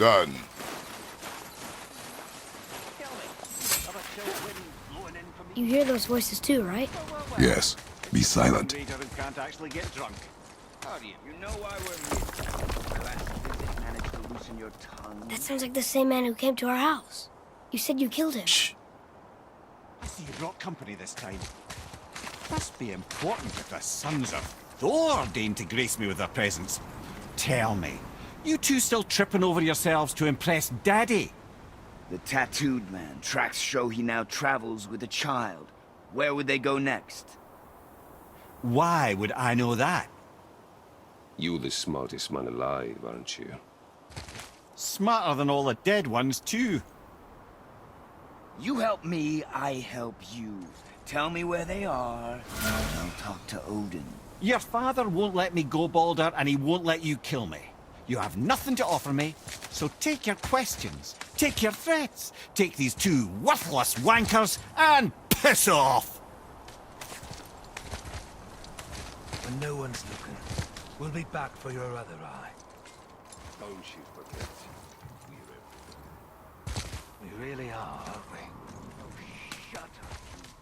Done. You hear those voices too, right? Yes. Be silent. Can't actually get drunk. Howdy, you know why we're glad you didn't manage to loosen your tongue. That sounds like the same man who came to our house. You said you killed him. Shh. I see you brought company this time. Must be important if the sons of Thor deign to grace me with their presence. Tell me, you two still tripping over yourselves to impress Daddy? The tattooed man. Tracks show he now travels with a child. Where would they go next? Why would I know that? You the smartest man alive, aren't you? Smarter than all the dead ones, too. You help me, I help you. Tell me where they are, and I'll talk to Odin. Your father won't let me go, Balder, and he won't let you kill me. You have nothing to offer me, so take your questions, take your threats, take these two worthless wankers, and piss off! When no one's looking, we'll be back for your other eye. Don't you forget. We really are, aren't we? Shut up,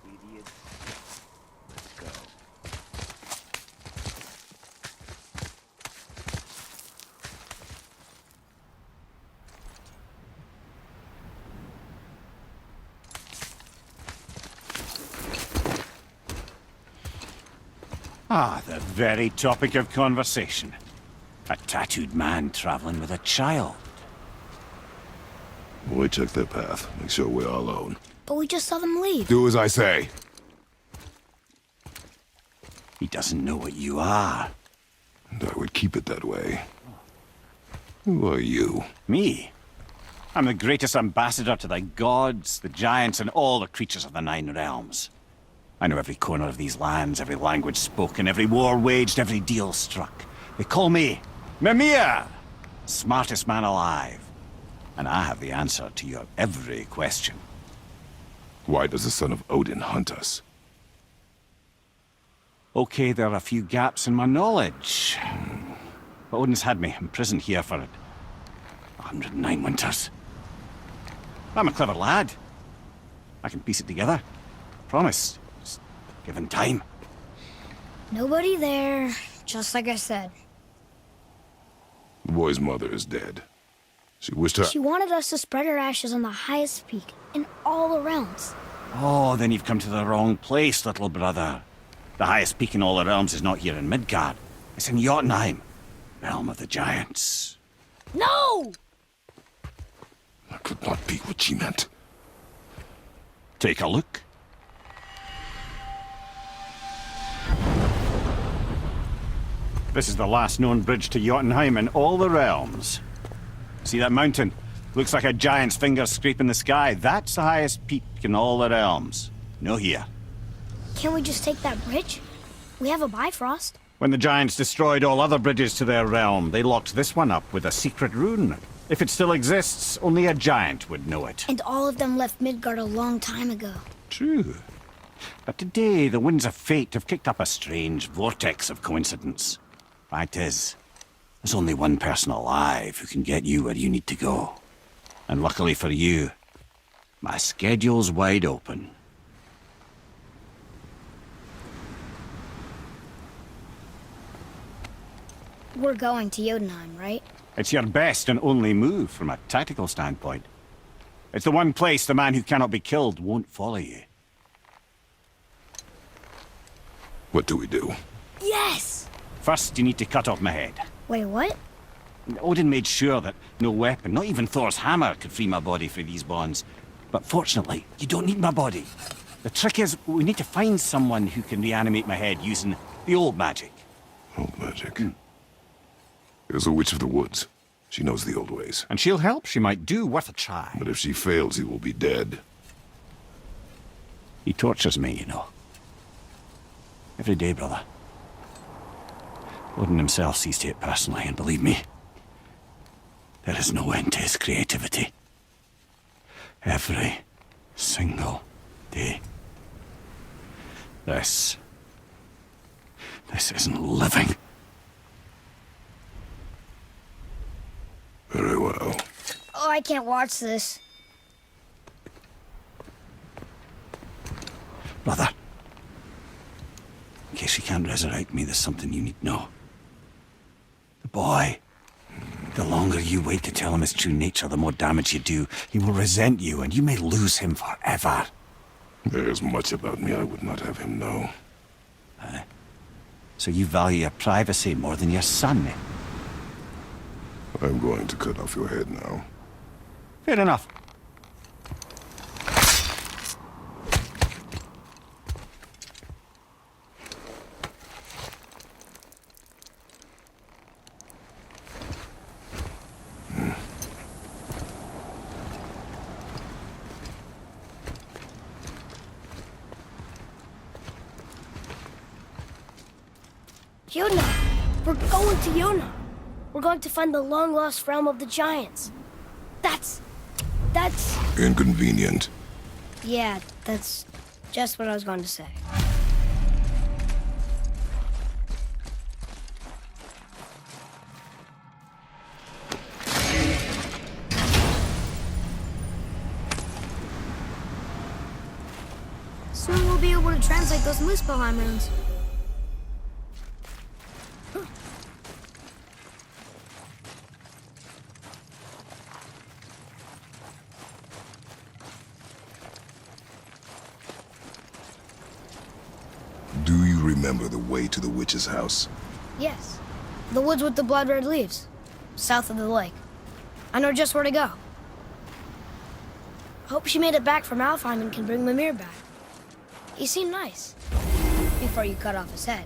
you idiots. Let's go. Ah, the very topic of conversation. A tattooed man traveling with a child. We check their path. Make sure we're all alone. But we just saw them leave. Do as I say. He doesn't know what you are. And I would keep it that way. Who are you? Me? I'm the greatest ambassador to the gods, the giants, and all the creatures of the Nine Realms. I know every corner of these lands, every language spoken, every war waged, every deal struck. They call me Mimir, smartest man alive. And I have the answer to your every question. Why does the son of Odin hunt us? Okay, there are a few gaps in my knowledge. But Odin's had me imprisoned here for 109 winters. I'm a clever lad. I can piece it together. Promise. Just given time. Nobody there, just like I said. The boy's mother is dead. She wished her... She wanted us to spread her ashes on the highest peak in all the realms. Oh, then you've come to the wrong place, little brother. The highest peak in all the realms is not here in Midgard. It's in Jotunheim, realm of the giants. No! That could not be what she meant. Take a look. This is the last known bridge to Jotunheim in all the realms. See that mountain? Looks like a giant's finger scraping the sky. That's the highest peak in all the realms. No here. Can't we just take that bridge? We have a Bifrost. When the giants destroyed all other bridges to their realm, they locked this one up with a secret rune. If it still exists, only a giant would know it. And all of them left Midgard a long time ago. True. But today, the winds of fate have kicked up a strange vortex of coincidence. Fact is, there's only one person alive who can get you where you need to go. And luckily for you, my schedule's wide open. We're going to Jotunheim, right? It's your best and only move from a tactical standpoint. It's the one place the man who cannot be killed won't follow you. What do we do? Yes! First, you need to cut off my head. Wait, what? Odin made sure that no weapon, not even Thor's hammer, could free my body from these bonds. But fortunately, you don't need my body. The trick is, we need to find someone who can reanimate my head using the old magic. Old magic. There's a witch of the woods. She knows the old ways. And she'll help, she might do, worth a try. But if she fails, he will be dead. He tortures me, you know. Every day, brother. Odin himself sees to it personally, and believe me, there is no end to his creativity. Every single day. This isn't living. Very well. can't watch this. Brother, in case he can't resurrect me, there's something you need to know. The boy, the longer you wait to tell him his true nature, the more damage you do. He will resent you, and you may lose him forever. There's much about me I would not have him know. So you value your privacy more than your son, eh? I'm going to cut off your head now. Fair enough. Yuna! We're going to Yuna! We're going to find the long-lost realm of the Giants. That's... Inconvenient. Yeah, that's just what I was going to say. Soon we'll be able to translate those Muspelheim runes. Do you remember the way to the witch's house? Yes. The woods with the blood-red leaves. South of the lake. I know just where to go. Hope she made it back from Alfheim and can bring Mimir back. He seemed nice. Before you cut off his head.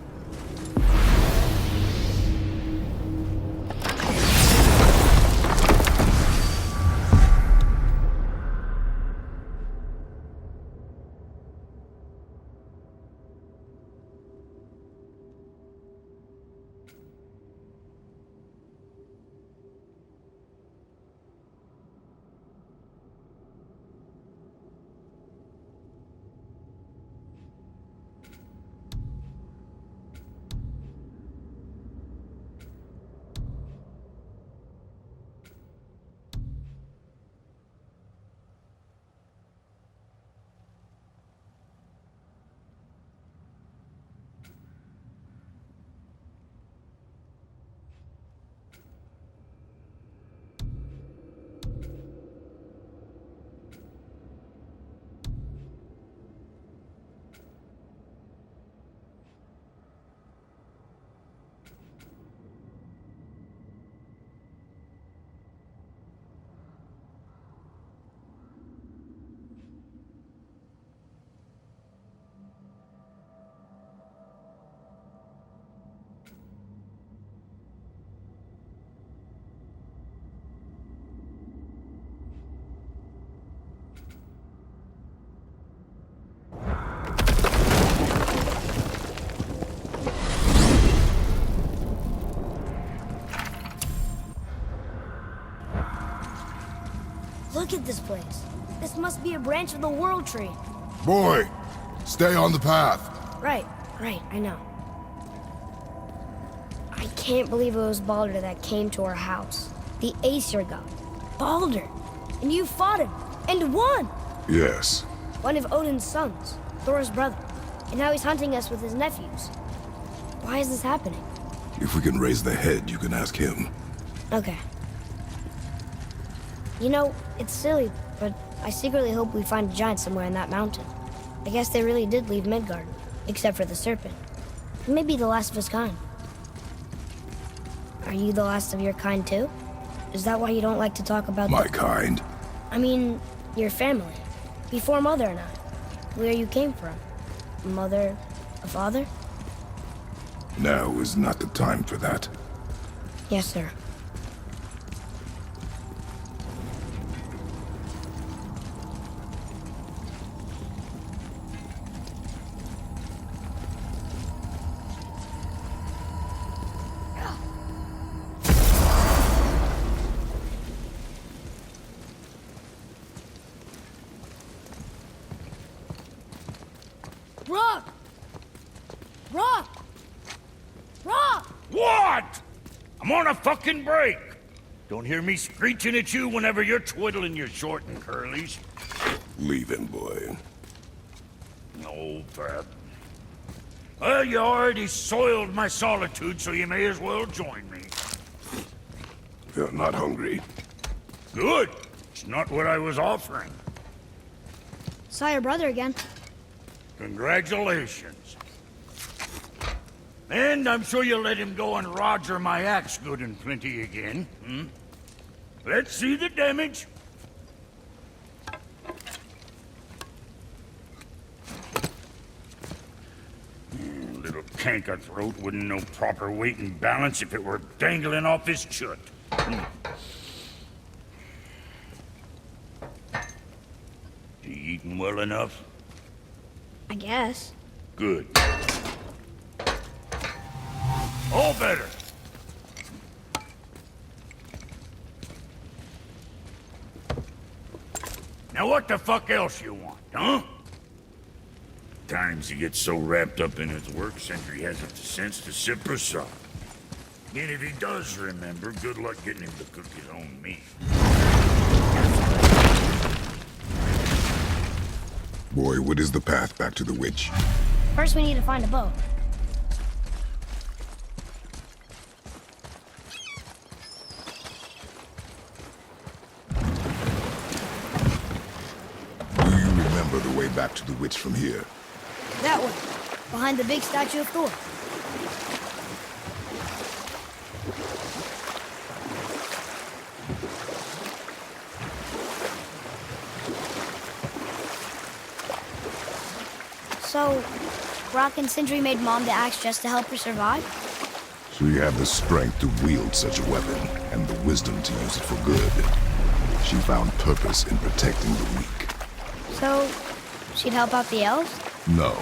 Look at this place. This must be a branch of the World Tree. Boy, stay on the path. Right, I know. I can't believe it was Baldur that came to our house. The Aesir god. Baldur! And you fought him, and won! Yes. One of Odin's sons, Thor's brother. And now he's hunting us with his nephews. Why is this happening? If we can raise the head, you can ask him. Okay. You know, it's silly, but I secretly hope we find a giant somewhere in that mountain. I guess they really did leave Midgard, except for the serpent. Maybe the last of his kind. Are you the last of your kind too? Is that why you don't like to talk about My kind? I mean, your family. Before Mother and I. Where you came from. Mother, a father? Now is not the time for that. Yes, sir. Rock! Rock! Rock! What? I'm on a fucking break. Don't hear me screeching at you whenever you're twiddling your short and curlies. Leave him, boy. No, Pep. Well, you already soiled my solitude, so you may as well join me. You're not hungry. Good. It's not what I was offering. Saw your brother again. Congratulations. And I'm sure you'll let him go and roger my axe good and plenty again, hmm? Let's see the damage. Little canker throat wouldn't know proper weight and balance if it were dangling off his chut. You eating well enough? I guess. Good. All better. Now what the fuck else you want, huh? Times he gets so wrapped up in his work, Sentry hasn't the sense to sip or sup. And if he does remember, good luck getting him to cook his own meat. Boy, what is the path back to the witch? First, we need to find a boat. Do you remember the way back to the witch from here? That way, behind the big statue of Thor. So, Brock and Sindri made Mom the axe just to help her survive? She had the strength to wield such a weapon, and the wisdom to use it for good. She found purpose in protecting the weak. So, she'd help out the elves? No.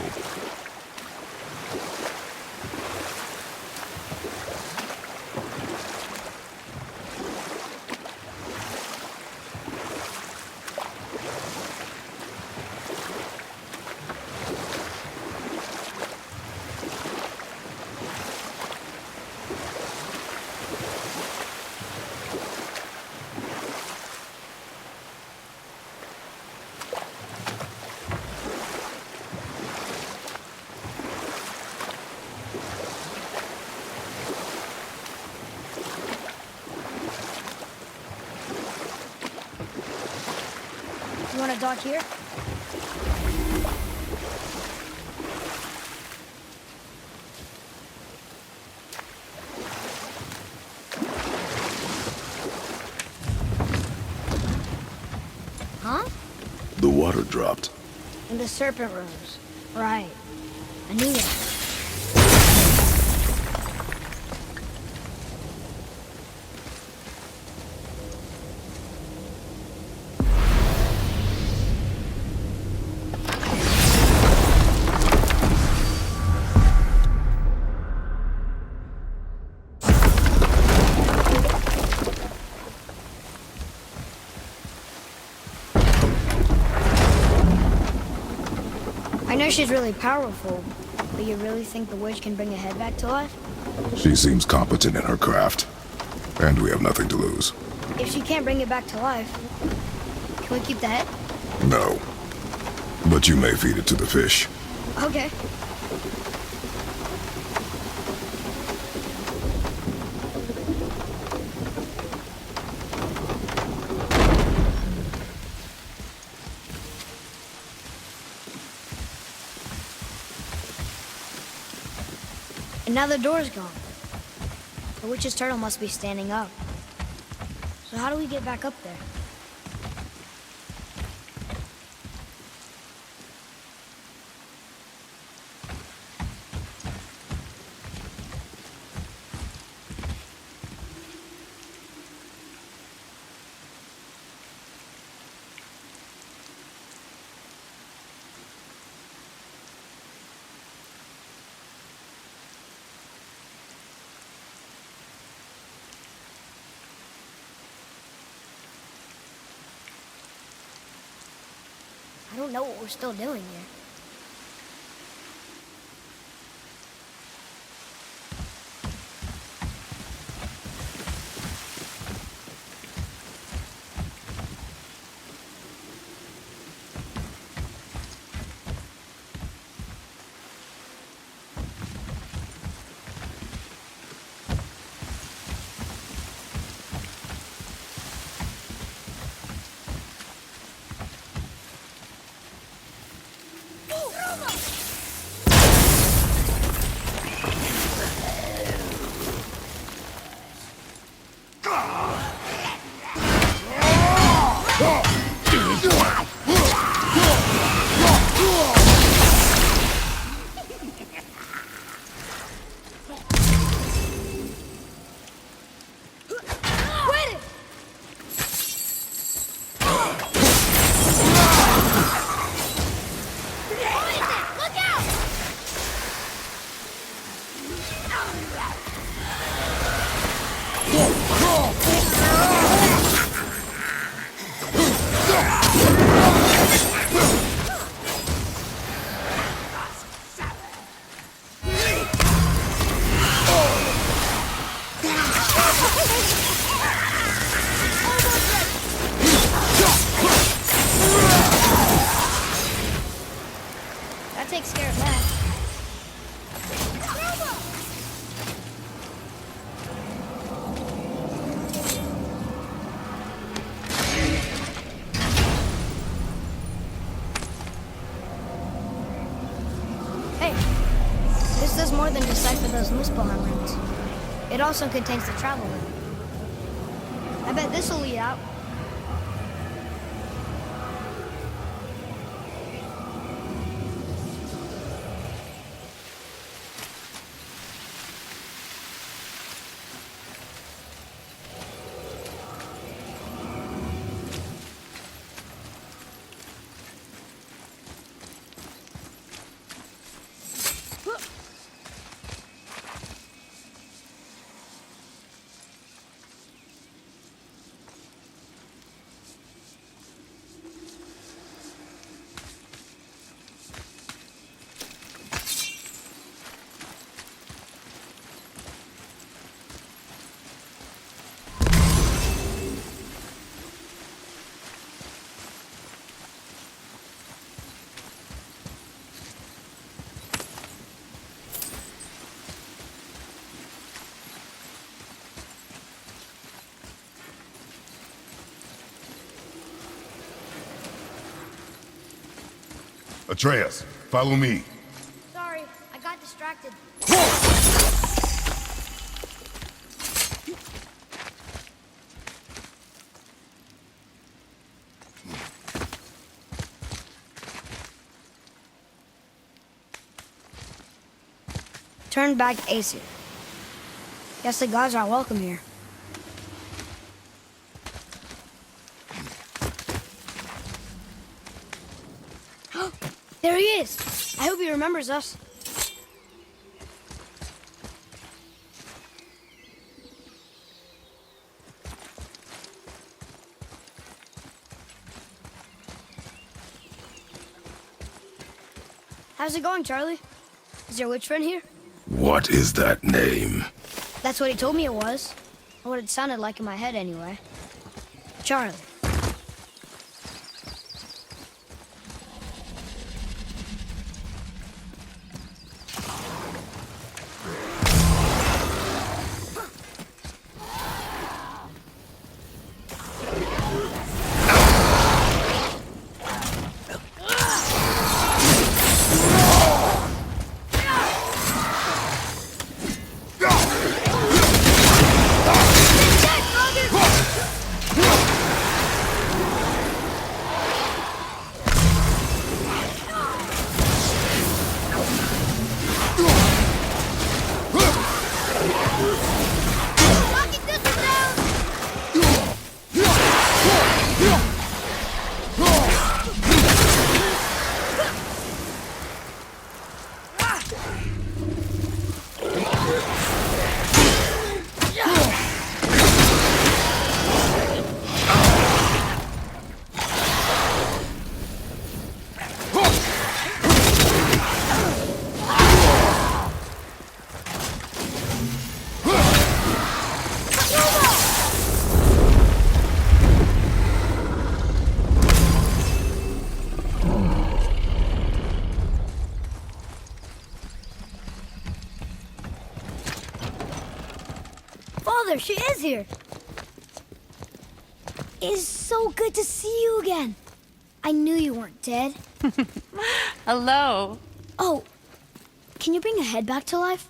You want to dock here? Huh? The water dropped. And the serpent rose. Right. I knew that. I know she's really powerful, but you really think the witch can bring a head back to life? She seems competent in her craft. And we have nothing to lose. If she can't bring it back to life, can we keep the head? No. But you may feed it to the fish. Okay. And now the door's gone. The witch's turtle must be standing up. So how do we get back up there? I don't know what we're still doing here. takes care of that. Hey, this does more than decipher those Muspelheim runes. It also contains the travel rune. I bet this will lead out. Atreus, follow me. Sorry, I got distracted. Turn back Aesir. Guess the gods are welcome here. There he is! I hope he remembers us. How's it going, Charlie? Is your witch friend here? What is that name? That's what he told me it was. Or what it sounded like in my head, anyway. Charlie. Father, she is here. It's so good to see you again. I knew you weren't dead. Hello. Oh, can you bring a head back to life?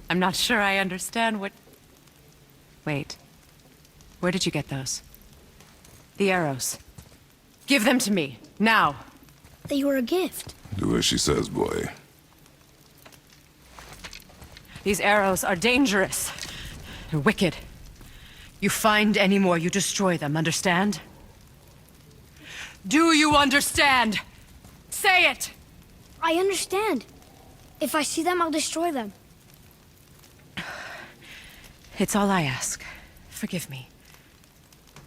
I'm not sure I understand what... Wait. Where did you get those? The arrows. Give them to me, now. They were a gift. Do as she says, boy. These arrows are dangerous. They're wicked. You find any more, you destroy them, understand? Do you understand? Say it! I understand. If I see them, I'll destroy them. It's all I ask. Forgive me.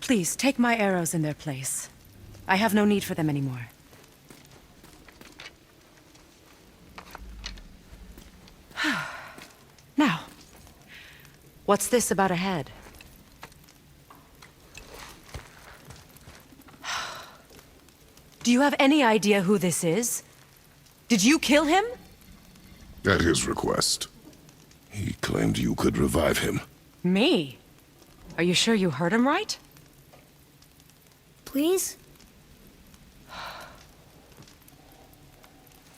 Please, take my arrows in their place. I have no need for them anymore. Now, what's this about a head? Do you have any idea who this is? Did you kill him? At his request. He claimed you could revive him. Me? Are you sure you heard him right? Please?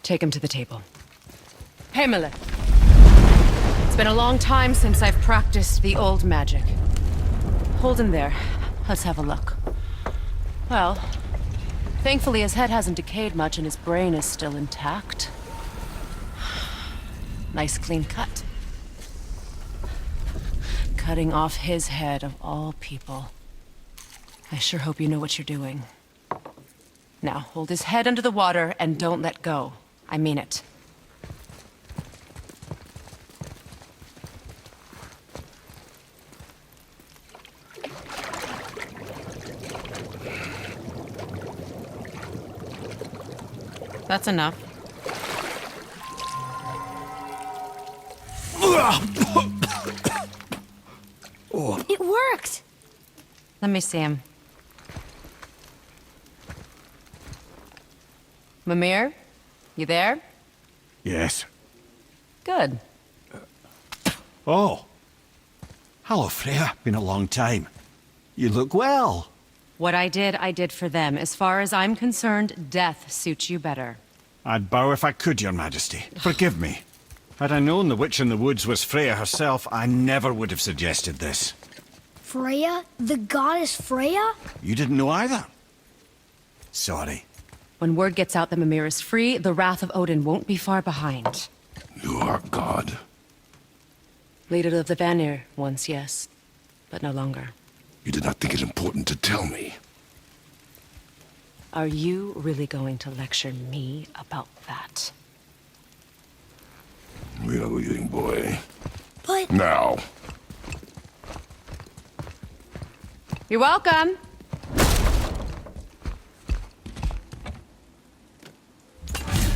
Take him to the table. Himmler. It's been a long time since I've practiced the old magic. Hold him there. Let's have a look. Well, thankfully his head hasn't decayed much and his brain is still intact. Nice clean cut. Cutting off his head of all people. I sure hope you know what you're doing. Now, hold his head under the water and don't let go. I mean it. That's enough. It worked! Let me see him. Mimir? You there? Yes. Good. Oh. Hello, Freya. Been a long time. You look well. What I did for them. As far as I'm concerned, death suits you better. I'd bow if I could, Your Majesty. Forgive me. Had I known the witch in the woods was Freya herself, I never would have suggested this. Freya? The goddess Freya? You didn't know either? Sorry. When word gets out that Mimir is free, the wrath of Odin won't be far behind. You are God. Leader of the Vanir once, yes. But no longer. You did not think it important to tell me. Are you really going to lecture me about that? We are leaving, boy. But... Now. You're welcome!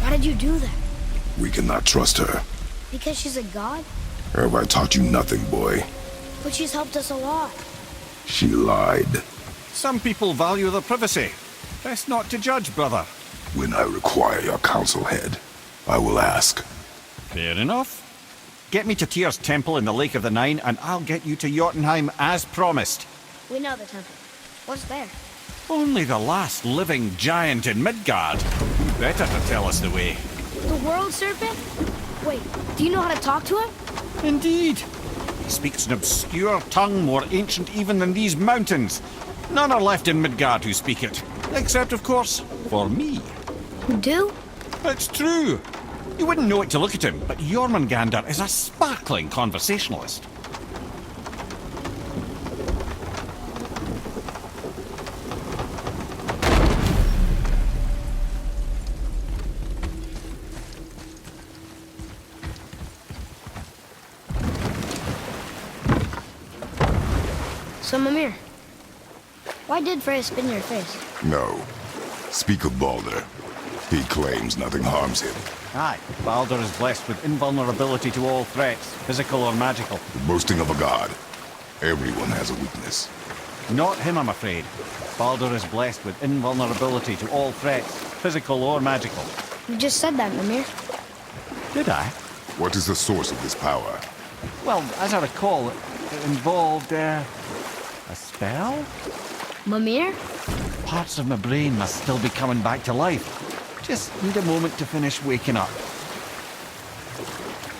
Why did you do that? We cannot trust her. Because she's a god? Have I taught you nothing, boy? But she's helped us a lot. She lied. Some people value their privacy. Best not to judge, brother. When I require your council head, I will ask. Fair enough. Get me to Tyr's temple in the Lake of the Nine, and I'll get you to Jotunheim as promised. We know the temple. What's there? Only the last living giant in Midgard. Who better to tell us the way? The world serpent? Wait, do you know how to talk to him? Indeed. He speaks an obscure tongue more ancient even than these mountains. None are left in Midgard who speak it. Except, of course, for me. You do? It's true. You wouldn't know it to look at him, but Jormungandr is a sparkling conversationalist. So, Mimir, why did Freya spin your face? No. Speak of Baldur. He claims nothing harms him. Aye, Baldur is blessed with invulnerability to all threats, physical or magical. The boasting of a god. Everyone has a weakness. Not him, I'm afraid. Baldur is blessed with invulnerability to all threats, physical or magical. You just said that, Mimir. Did I? What is the source of this power? Well, as I recall, it involved, a spell? Mimir? Parts of my brain must still be coming back to life. Just need a moment to finish waking up.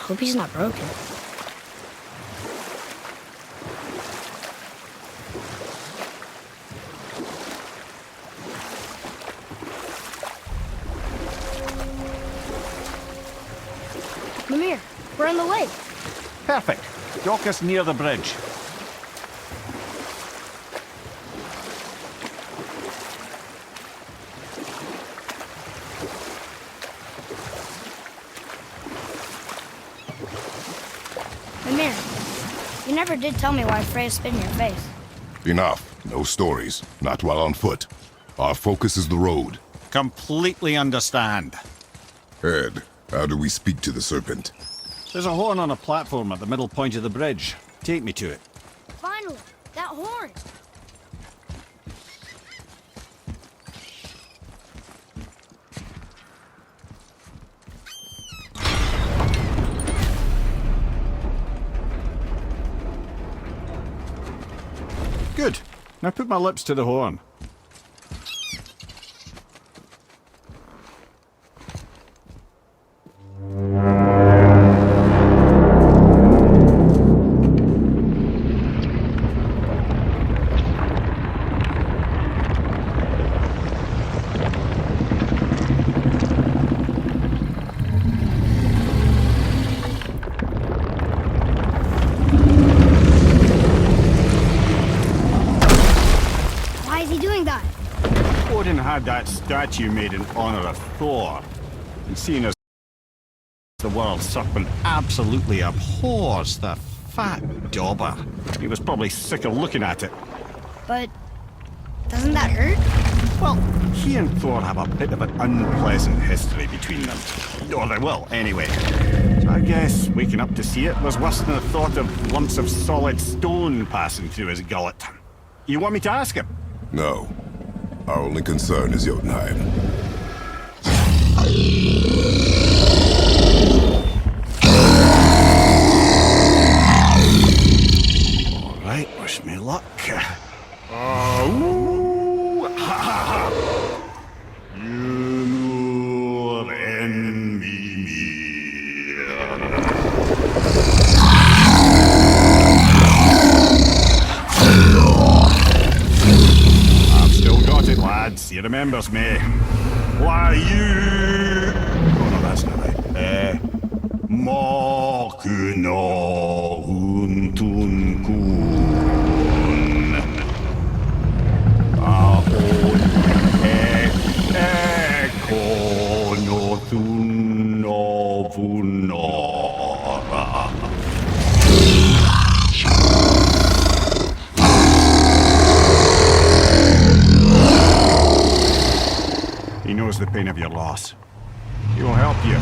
Hope he's not broken. Mimir, we're on the lake. Perfect. Dock us near the bridge. Mimir, you never did tell me why Freya spit in your face. Enough. No stories. Not while on foot. Our focus is the road. Completely understand. Ed, how do we speak to the serpent? There's a horn on a platform at the middle point of the bridge. Take me to it. Finally, that horn. Now put my lips to the horn. Why is he doing that? Odin had that statue made in honor of Thor. And seeing as the world serpent absolutely abhors the fat dauber, he was probably sick of looking at it. But doesn't that hurt? Well, he and Thor have a bit of an unpleasant history between them. Or they will, anyway. So I guess waking up to see it was worse than the thought of lumps of solid stone passing through his gullet. You want me to ask him? No. Our only concern is Jotunheim. All right, wish me luck. Ooh, ha, ha, ha. You envy me. I've still got it, lads. He remembers me. Why you? Oh no, that's not right. Makuna huntun kun. Aon ekonothun novunora. He knows the pain of your loss. He will help you.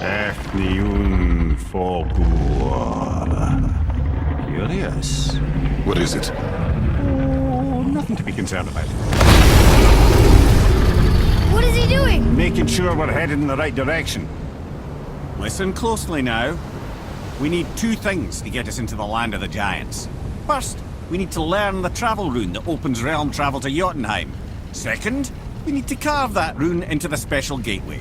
Efniun Fogur. Curious. What is it? Oh, nothing to be concerned about. What is he doing? Making sure we're headed in the right direction. Listen closely now. We need two things to get us into the land of the giants. First, we need to learn the travel rune that opens realm travel to Jotunheim. Second, we need to carve that rune into the special gateway.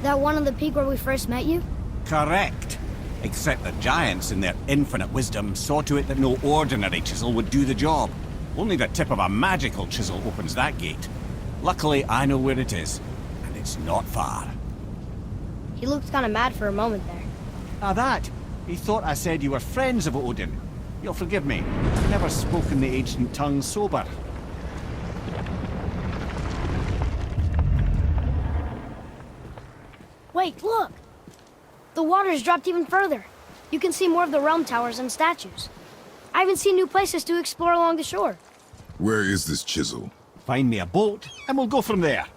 That one on the peak where we first met you? Correct. Except the giants, in their infinite wisdom, saw to it that no ordinary chisel would do the job. Only the tip of a magical chisel opens that gate. Luckily, I know where it is, and it's not far. He looked kind of mad for a moment there. Ah, that. He thought I said you were friends of Odin. You'll forgive me. I've never spoken the ancient tongue sober. Wait, look! The water's dropped even further. You can see more of the realm towers and statues. I even see new places to explore along the shore. Where is this chisel? Find me a boat, and we'll go from there.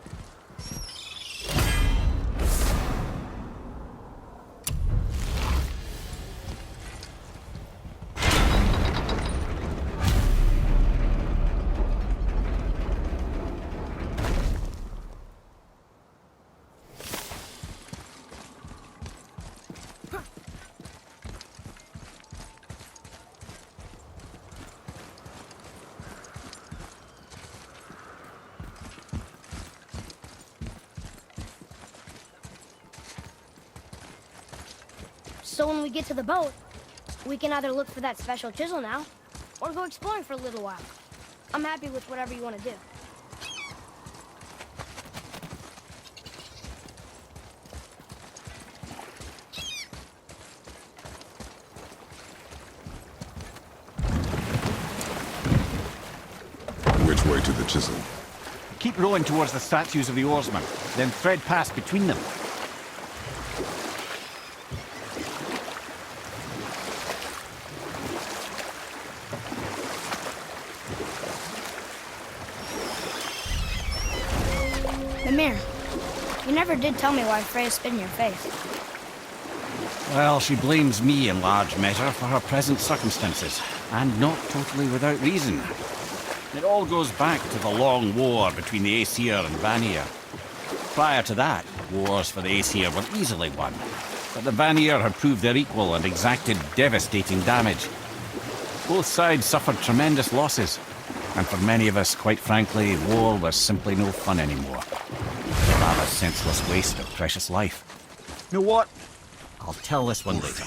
So when we get to the boat, we can either look for that special chisel now, or go exploring for a little while. I'm happy with whatever you want to do. Which way to the chisel? Keep rowing towards the statues of the oarsmen, then thread past between them. Mimir, you never did tell me why Freya spit in your face. Well, she blames me in large measure for her present circumstances, and not totally without reason. It all goes back to the long war between the Aesir and Vanir. Prior to that, Wars for the Aesir were easily won, but the Vanir had proved their equal and exacted devastating damage. Both sides suffered tremendous losses, and for many of us, quite frankly, war was simply no fun anymore. A rather senseless waste of precious life. You know what? I'll tell this one later.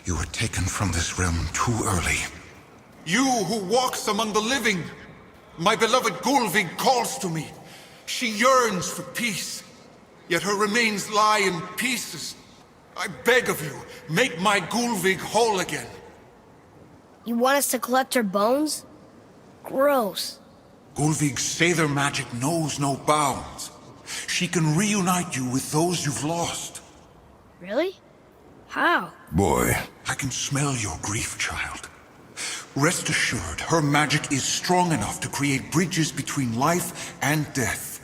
You were taken from this realm too early. You who walks among the living! My beloved Gulvig calls to me. She yearns for peace, yet her remains lie in pieces. I beg of you, make my Gulvig whole again. You want us to collect her bones? Gross. Gulvig's Sather magic knows no bounds. She can reunite you with those you've lost. Really? How? Boy. I can smell your grief, child. Rest assured, her magic is strong enough to create bridges between life and death,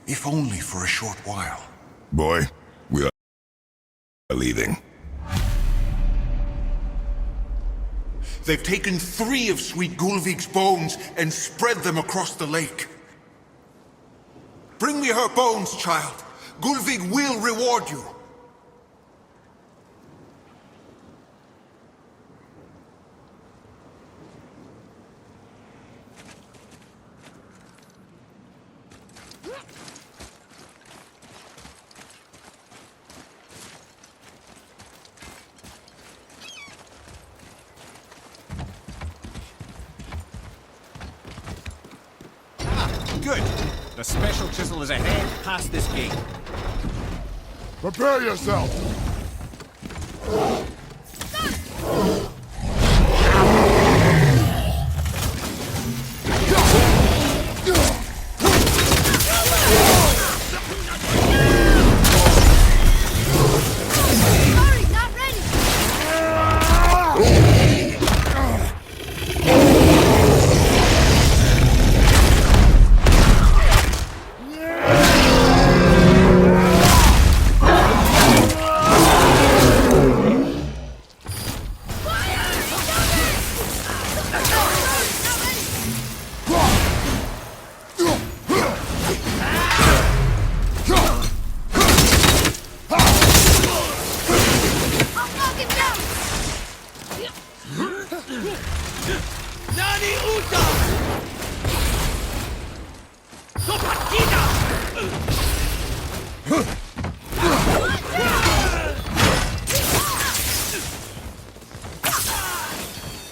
if only for a short while. Boy, we are leaving. They've taken 3 of Sweet Gulvig's bones and spread them across the lake. Bring me her bones, child. Gulvig will reward you. Good. The special chisel is ahead, past this gate. Prepare yourself! Sorry, not ready!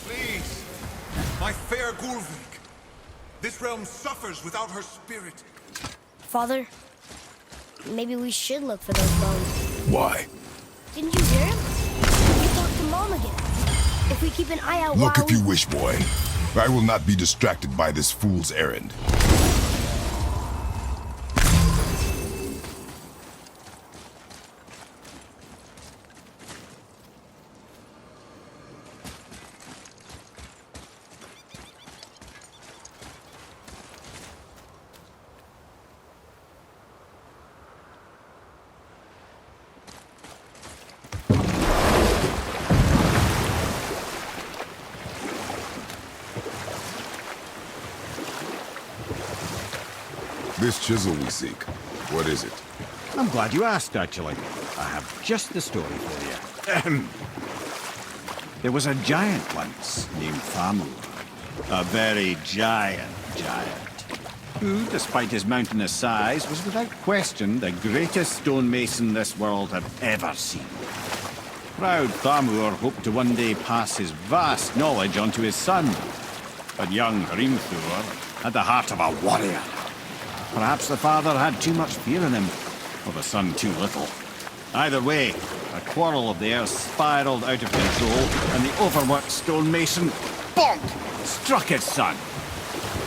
Please, my fair Gulvig. This realm suffers without her spirit. Father, maybe we should look for those bones. Why? Didn't you hear him? He talked to Mom again. If we keep an eye out Look while if you wish, boy. I will not be distracted by this fool's errand. This chisel we seek, what is it? I'm glad you asked, actually. I have just the story for you. Ahem. There was a giant once named Thamur. A very giant, who, despite his mountainous size, was without question the greatest stonemason this world had ever seen. Proud Thamur hoped to one day pass his vast knowledge on to his son. But young Hrimthur had the heart of a warrior. Perhaps the father had too much fear in him, or the son too little. Either way, a quarrel of theirs spiraled out of control, and the overworked stonemason, bonk, struck his son.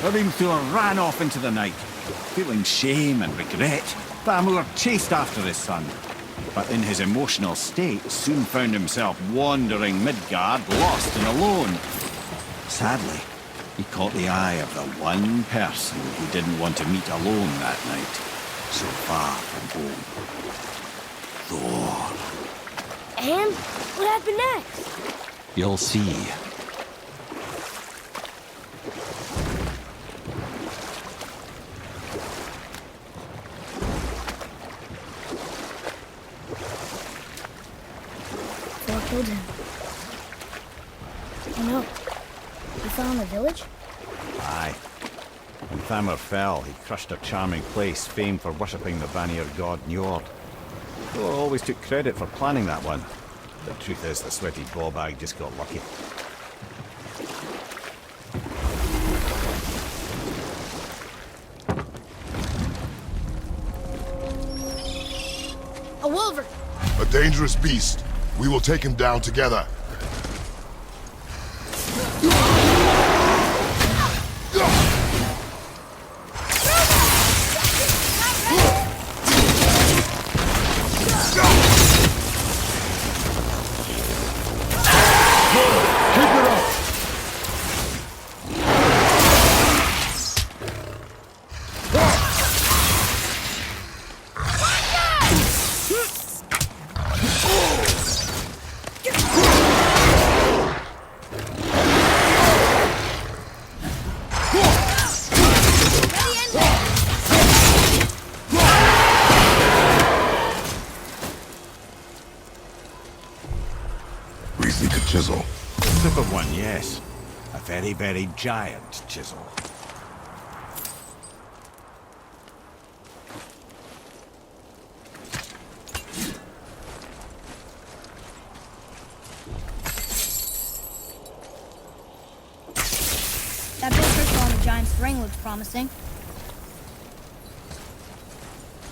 Hrimthur ran off into the night. Feeling shame and regret, Thamur chased after his son. But in his emotional state, soon found himself wandering Midgard, lost and alone. Sadly, he caught the eye of the one person he didn't want to meet alone that night, so far from home. Thor. And what happened next? You'll see. Oh no. You found the village? Aye. When Thamur fell, he crushed a charming place famed for worshipping the Vanir god Njord. Thor always took credit for planning that one. The truth is, the sweaty ballbag just got lucky. A wolver! A dangerous beast. We will take him down together. We seek a chisel. A tip of one, yes. A very, very giant chisel. That big crystal on the giant's ring looks promising.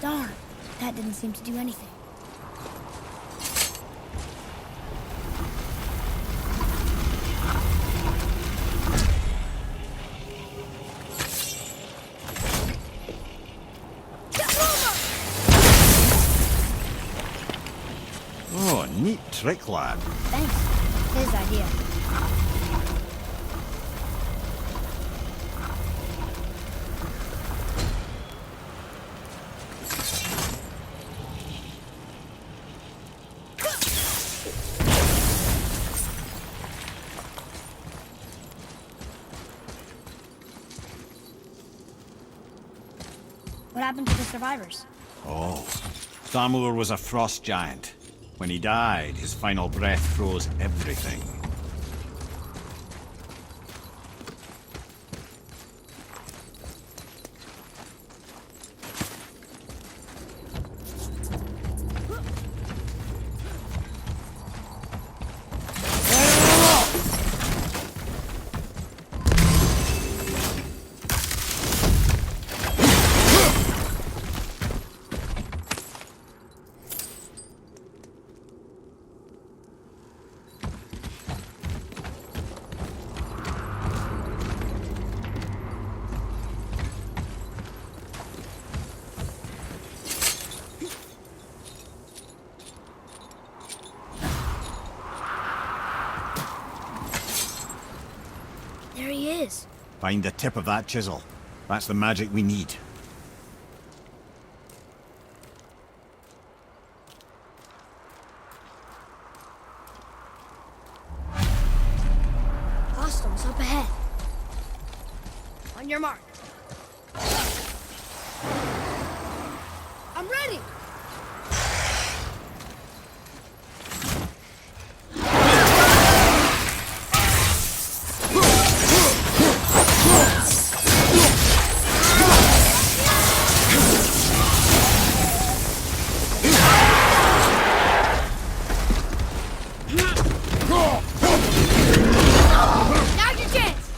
Darn, that didn't seem to do anything. Oh, neat trick, lad. Thanks. His idea. What happened to the survivors? Oh, Thamur was a frost giant. When he died, his final breath froze everything. There he is. Find the tip of that chisel. That's the magic we need. Hostiles up ahead. On your mark. I'm ready! Now's your chance!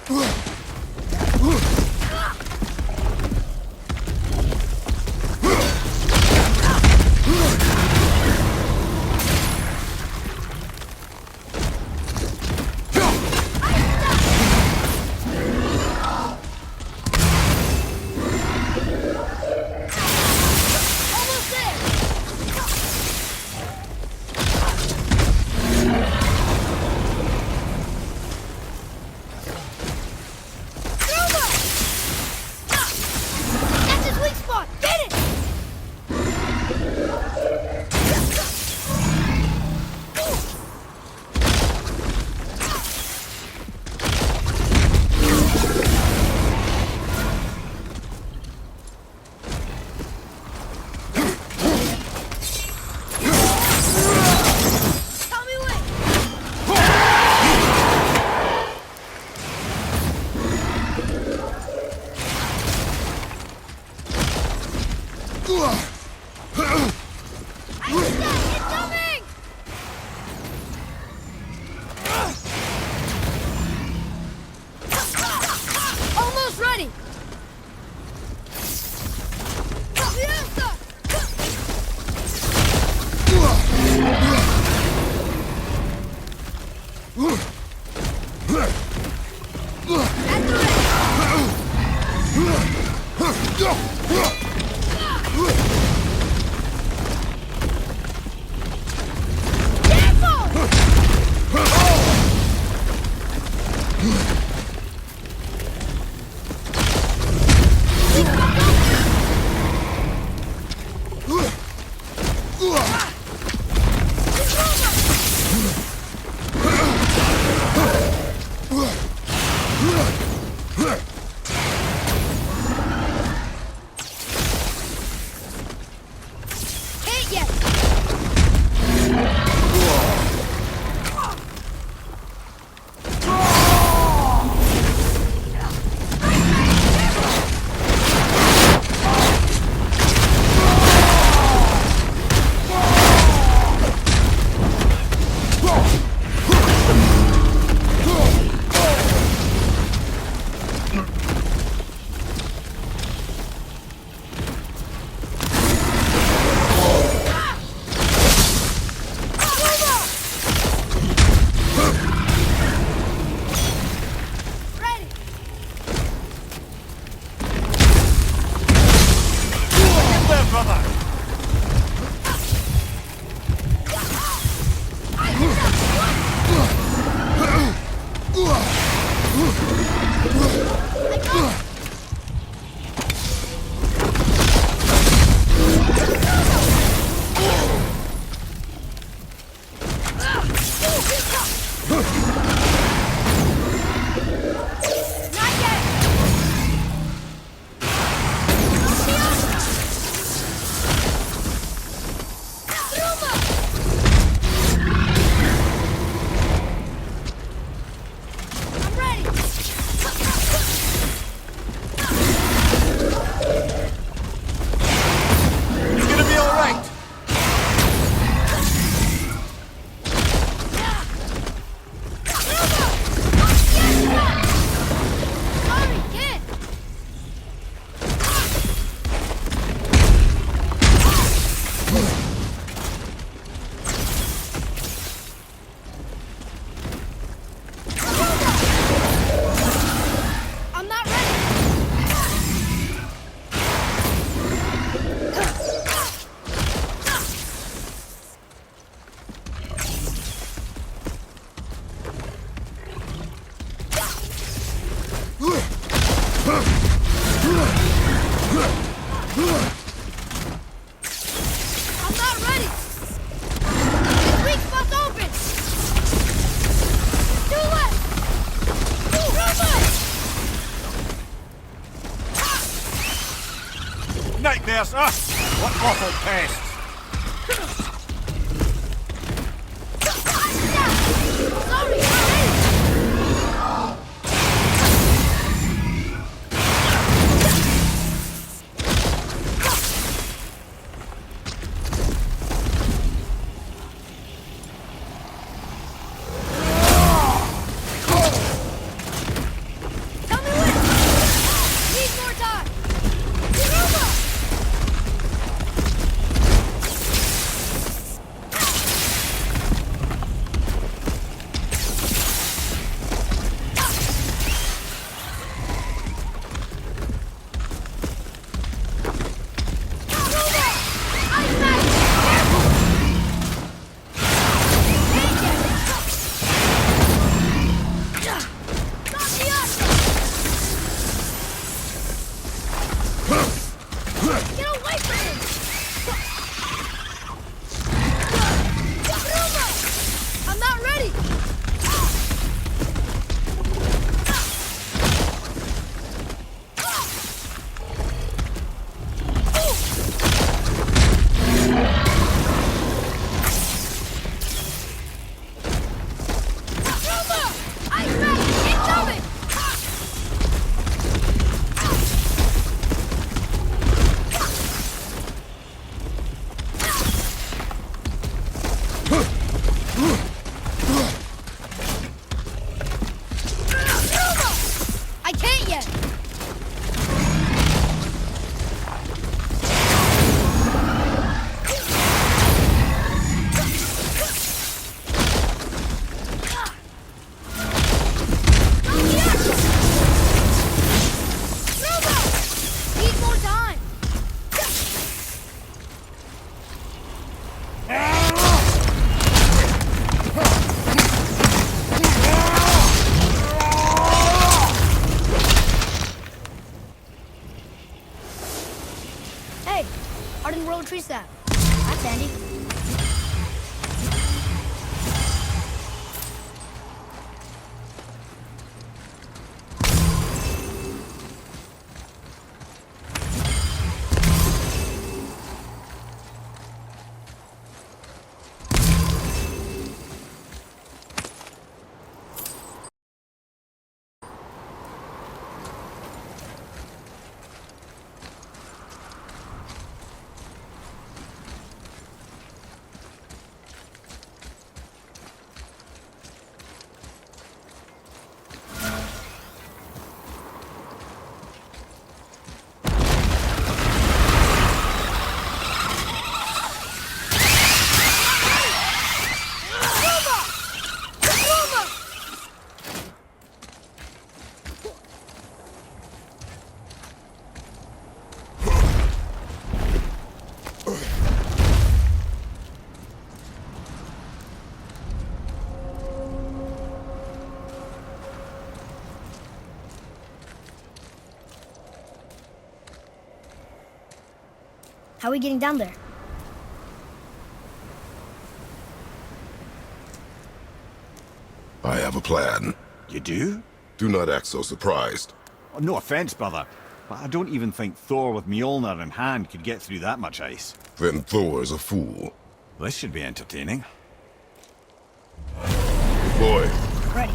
Can't yet! Ready! Get there, brother! Not yet! I'm ready! It's gonna be alright! Sorry, kid! I'm not ready! I'm not ready! The weak spot's open! Two left! Nightmares! Ah! What awful pests! Sorry, not ready! Tell me when! Need more time! Get over! staff. That's handy. How are we getting down there? I have a plan. You do? Do not act so surprised. Oh, no offense, brother, but I don't even think Thor with Mjolnir in hand could get through that much ice. Then Thor is a fool. This should be entertaining. Boy, Ready.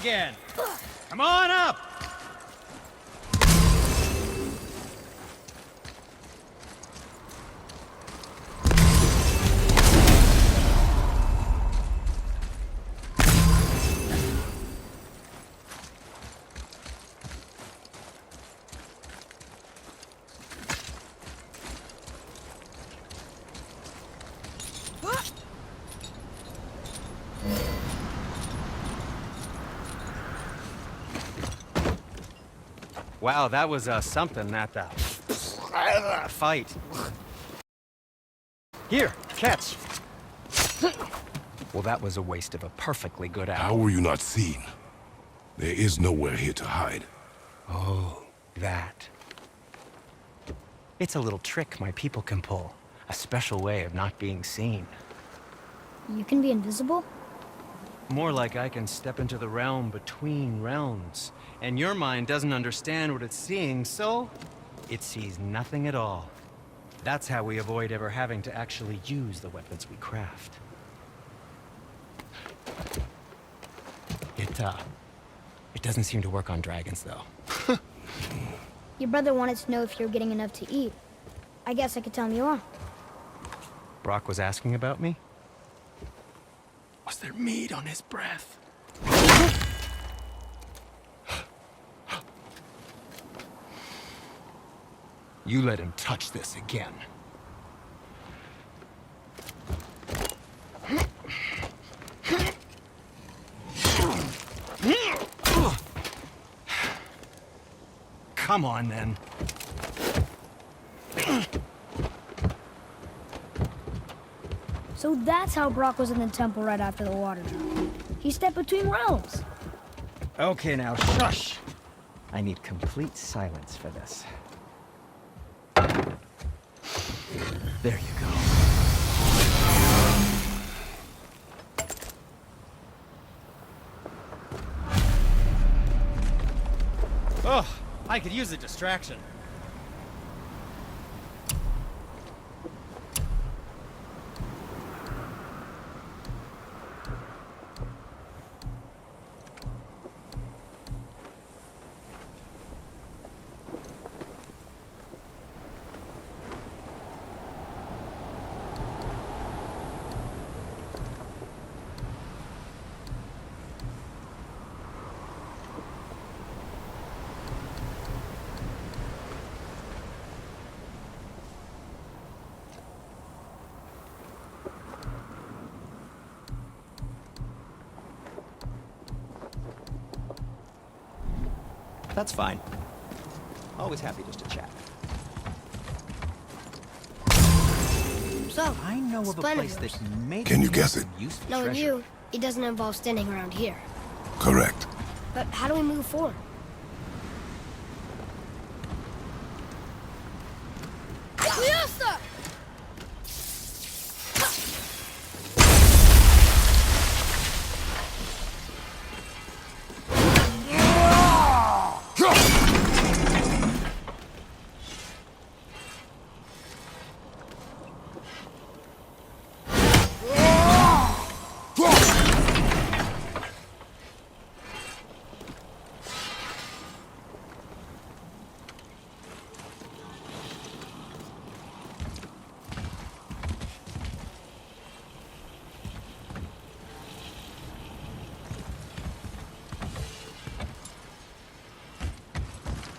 again. Come on up! Wow, that was something, that fight. Here, catch. Well, that was a waste of a perfectly good hour. How were you not seen? There is nowhere here to hide. Oh, that. It's a little trick my people can pull. A special way of not being seen. You can be invisible? More like I can step into the realm between realms. And your mind doesn't understand what it's seeing, so it sees nothing at all. That's how we avoid ever having to actually use the weapons we craft. It doesn't seem to work on dragons, though. Your brother wanted to know if you're getting enough to eat. I guess I could tell him you are. Brock was asking about me? Was there meat on his breath? You let him touch this again. Come on, then. So that's how Brock was in the temple right after the water drop. He stepped between realms. Okay, now shush. I need complete silence for this. There you go. Oh, I could use a distraction. That's fine. Always happy just to chat. So, I know of a Splendours. place that may Can you guess it? useful Knowing treasure. you, it doesn't involve standing around here. Correct. But how do we move forward?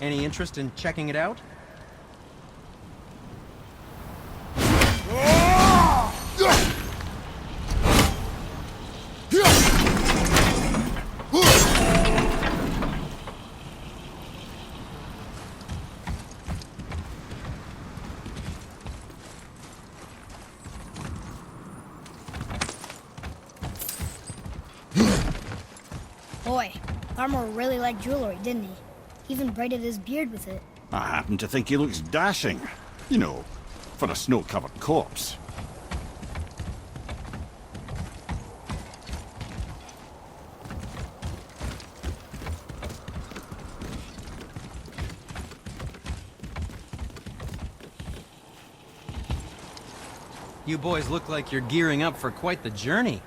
Any interest in checking it out? Boy, Armor really liked jewelry, didn't he? He even braided his beard with it. I happen to think he looks dashing. You know, for a snow-covered corpse. You boys look like you're gearing up for quite the journey.